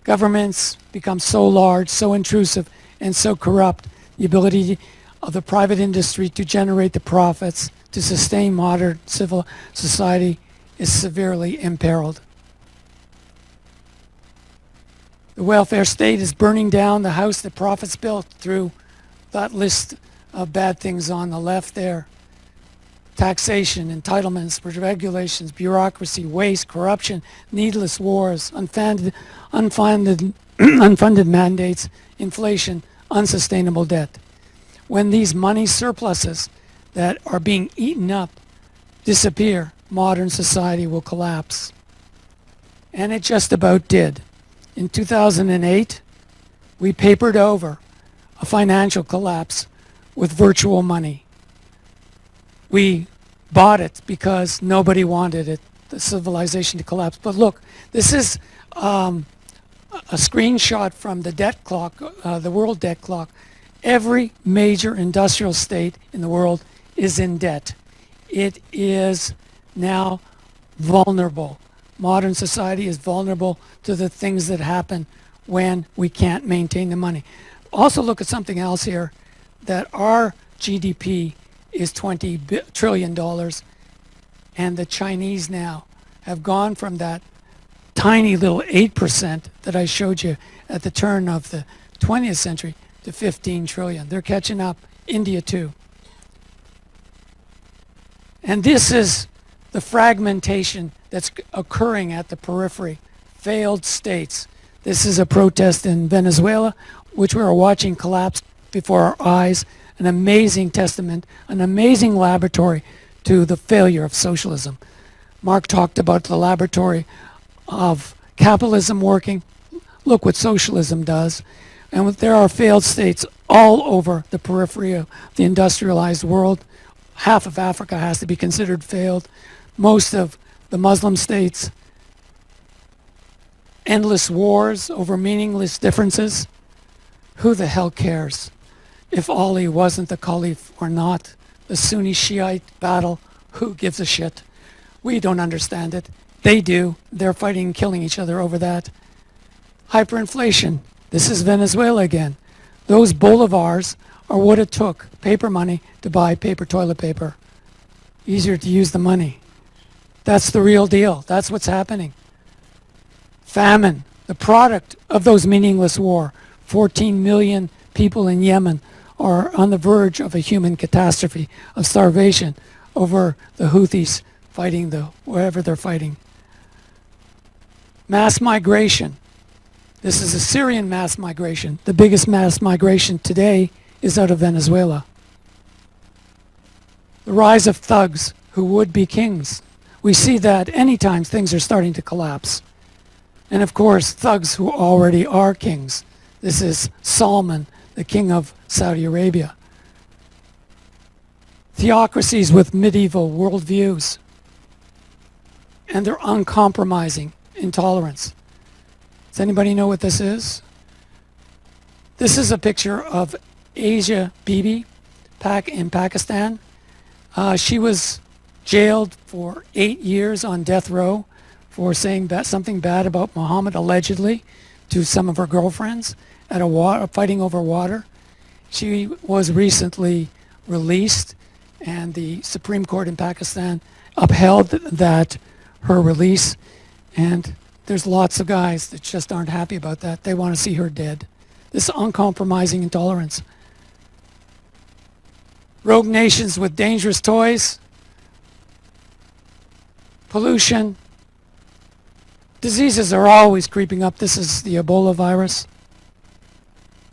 Governments become so large, so intrusive, and so corrupt, the ability of the private industry to generate the profits to sustain modern civil society is severely imperiled. The welfare state is burning down the house that profits built through that list of bad things on the left there. Taxation, entitlements, regulations, bureaucracy, waste, corruption, needless wars, unfunded mandates, inflation, unsustainable debt. When these money surpluses that are being eaten up disappear, modern society will collapse. And it just about did. In 2008, we papered over a financial collapse with virtual money. We bought it because nobody wanted it, the civilization to collapse. But look, this is a screenshot from the debt clock, the world debt clock. Every major industrial state in the world is in debt. It is now vulnerable. Modern society is vulnerable to the things that happen when we can't maintain the money. Also look at something else here, that our GDP is $20 trillion, and the Chinese now have gone from that tiny little 8% that I showed you at the turn of the 20th century to 15 trillion. They're catching up. India too. And this is the fragmentation that's occurring at the periphery. Failed states. This is a protest in Venezuela, which we are watching collapse before our eyes. An amazing testament, an amazing laboratory to the failure of socialism. Mark talked about the laboratory of capitalism working. Look what socialism does. And there are failed states all over the periphery of the industrialized world. Half of Africa has to be considered failed. Most of the Muslim states. Endless wars over meaningless differences. Who the hell cares if Ali wasn't the Caliph or not? The Sunni Shiite battle, who gives a shit? We don't understand it. They do. They're fighting and killing each other over that. Hyperinflation. This is Venezuela again. Those bolivars are what it took, paper money, to buy paper toilet paper. Easier to use the money. That's the real deal. That's what's happening. Famine, the product of those meaningless war. 14 million people in Yemen are on the verge of a human catastrophe of starvation over the Houthis fighting wherever they're fighting. Mass migration. This is a Syrian mass migration. The biggest mass migration today is out of Venezuela. The rise of thugs who would be kings. We see that anytime things are starting to collapse. And of course, thugs who already are kings. This is Salman, the king of Saudi Arabia. Theocracies with medieval worldviews and their uncompromising intolerance. Does anybody know what this is? This is a picture of Asia Bibi in Pakistan. She was jailed for 8 years on death row for saying something bad about Muhammad, allegedly, to some of her girlfriends at fighting over water. She was recently released, and the Supreme Court in Pakistan upheld her release, and there's lots of guys that just aren't happy about that. They want to see her dead. This uncompromising intolerance. Rogue nations with dangerous toys. Pollution. Diseases are always creeping up. This is the Ebola virus.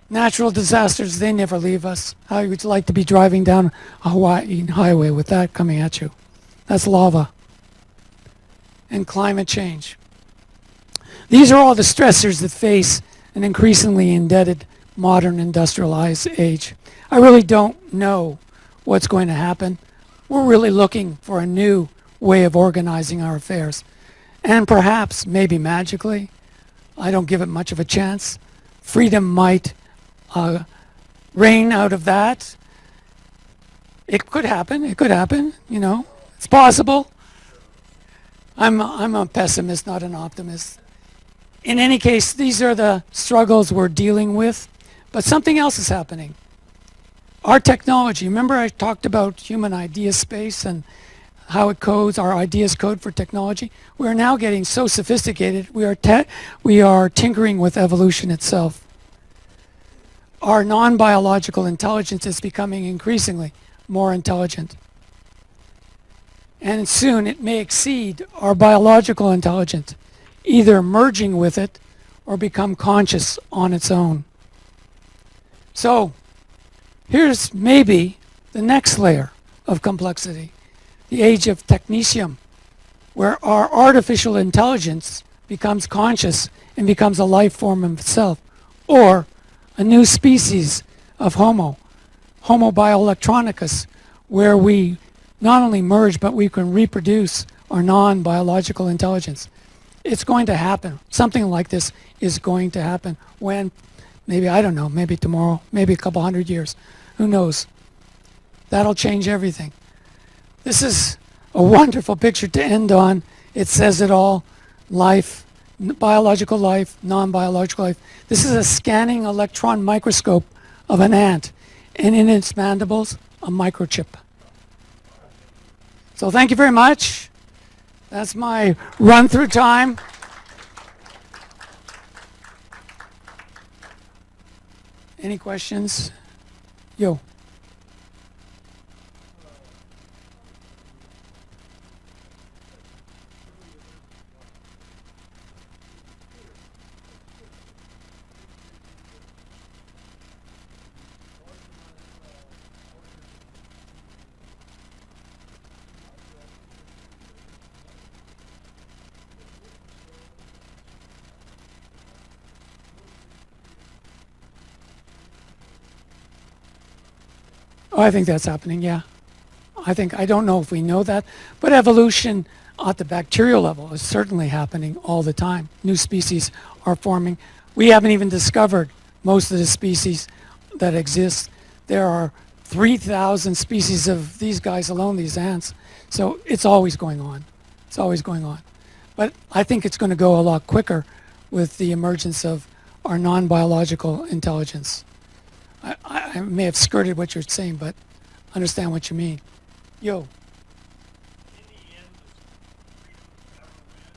Natural disasters, they never leave us. How would you like to be driving down a Hawaiian highway with that coming at you? That's lava. And climate change. These are all the stressors that face an increasingly indebted modern industrialized age. I really don't know what's going to happen. We're really looking for a new way of organizing our affairs. And perhaps, maybe magically, I don't give it much of a chance, freedom might reign out of that. It could happen, it's possible. I'm a pessimist, not an optimist. In any case, these are the struggles we're dealing with, but something else is happening. Our technology, remember I talked about human idea space and how it codes, our ideas code for technology? We're now getting so sophisticated, we are tinkering with evolution itself. Our non-biological intelligence is becoming increasingly more intelligent. And soon it may exceed our biological intelligence, either merging with it or become conscious on its own. So here's maybe the next layer of complexity, the age of technetium, where our artificial intelligence becomes conscious and becomes a life form of itself, or a new species of Homo bioelectronicus, where we not only merge, but we can reproduce our non-biological intelligence. It's going to happen. Something like this is going to happen when, maybe, I don't know, maybe tomorrow, maybe a couple hundred years. Who knows? That'll change everything. This is a wonderful picture to end on. It says it all. Life, biological life, non-biological life. This is a scanning electron microscope of an ant, and in its mandibles, a microchip. So thank you very much. That's my run-through time. Any questions? Yo. Oh, I think that's happening, yeah. I don't know if we know that, but evolution at the bacterial level is certainly happening all the time. New species are forming. We haven't even discovered most of the species that exist. There are 3,000 species of these guys alone, these ants. So it's always going on. It's always going on. But I think it's going to go a lot quicker with the emergence of our non-biological intelligence. I may have skirted what you're saying, but understand what you mean. Yo. In the end, does freedom ever win?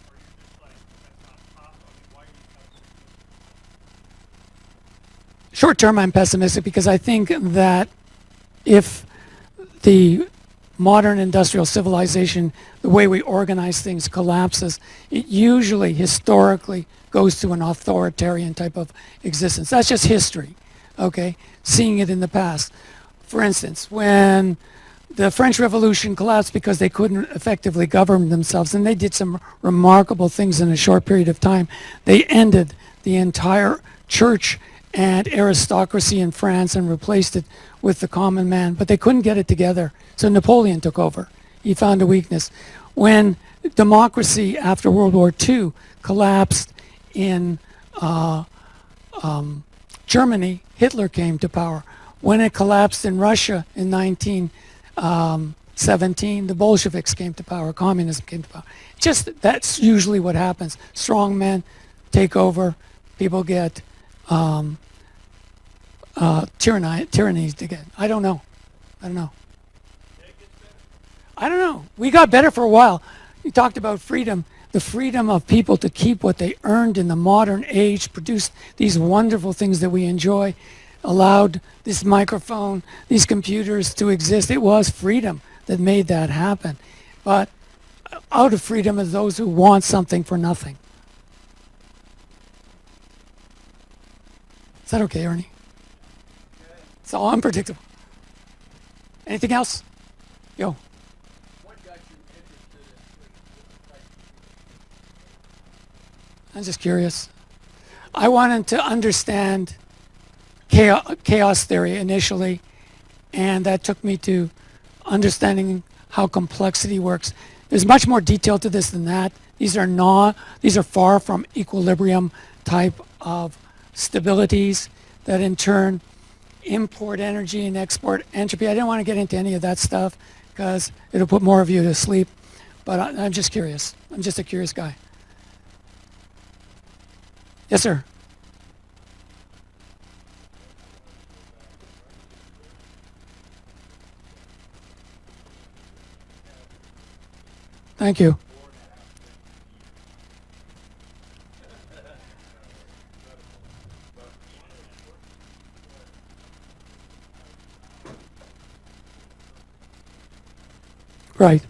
Or you're just like, that's not possible? I mean, why are you so Short term, I'm pessimistic because I think that if the modern industrial civilization, the way we organize things collapses, it usually, historically, goes to an authoritarian type of existence. That's just history, okay? Seeing it in the past. For instance, when the French Revolution collapsed because they couldn't effectively govern themselves, and they did some remarkable things in a short period of time. They ended the entire church and aristocracy in France and replaced it with the common man, but they couldn't get it together. So Napoleon took over. He found a weakness. When democracy after World War II collapsed in Germany, Hitler came to power. When it collapsed in Russia in 1917, the Bolsheviks came to power, communism came to power. Just that's usually what happens. Strong men take over, people get tyrannized again. I don't know. I don't know. We got better for a while. You talked about freedom. The freedom of people to keep what they earned in the modern age, produce these wonderful things that we enjoy, allowed this microphone, these computers to exist. It was freedom that made that happen. But out of freedom is those who want something for nothing. Is that okay, Ernie? It's all unpredictable. Anything else? Yo. I'm just curious. I wanted to understand chaos theory initially, and that took me to understanding how complexity works. There's much more detail to this than that. These are far from equilibrium type of stabilities that in turn import energy and export entropy. I didn't want to get into any of that stuff because it'll put more of you to sleep, but I'm just curious. I'm just a curious guy. Yes, sir. Thank you. Right.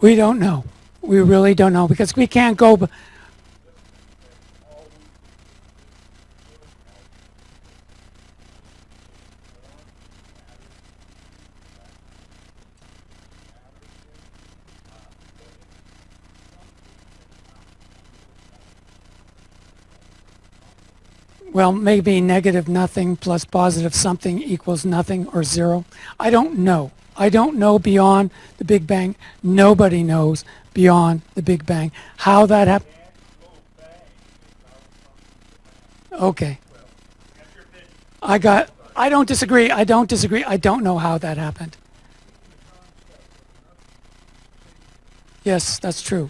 We don't know. We really don't know because we can't go. Well, maybe negative nothing plus positive something equals nothing or zero. I don't know. I don't know beyond the Big Bang. Nobody knows beyond the Big Bang. How that happened. Okay. I don't disagree. I don't disagree. I don't know how that happened. Yes, that's true.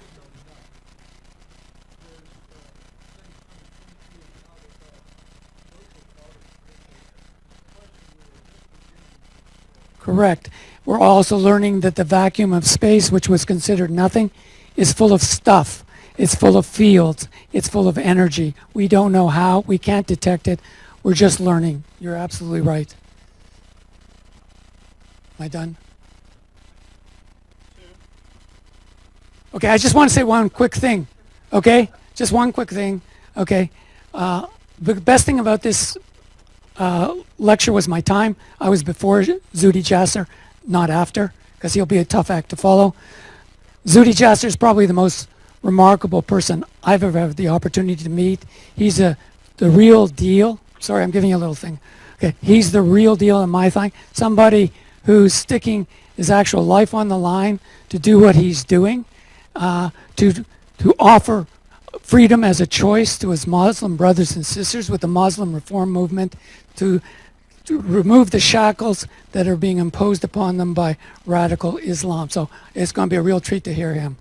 Correct. We're also learning that the vacuum of space, which was considered nothing, is full of stuff. It's full of fields. It's full of energy. We don't know how. We can't detect it. We're just learning. You're absolutely right. Am I done? Okay, I just want to say one quick thing. Okay? Just one quick thing. Okay? The best thing about this lecture was my time. I was before Zuhdi Jasser, not after, because he'll be a tough act to follow. Zuhdi Jasser is probably the most remarkable person I've ever had the opportunity to meet. He's the real deal. Sorry, I'm giving you a little thing. Okay, he's the real deal in my thing. Somebody who's sticking his actual life on the line to do what he's doing, to offer freedom as a choice to his Muslim brothers and sisters with the Muslim reform movement, to remove the shackles that are being imposed upon them by radical Islam. So it's going to be a real treat to hear him.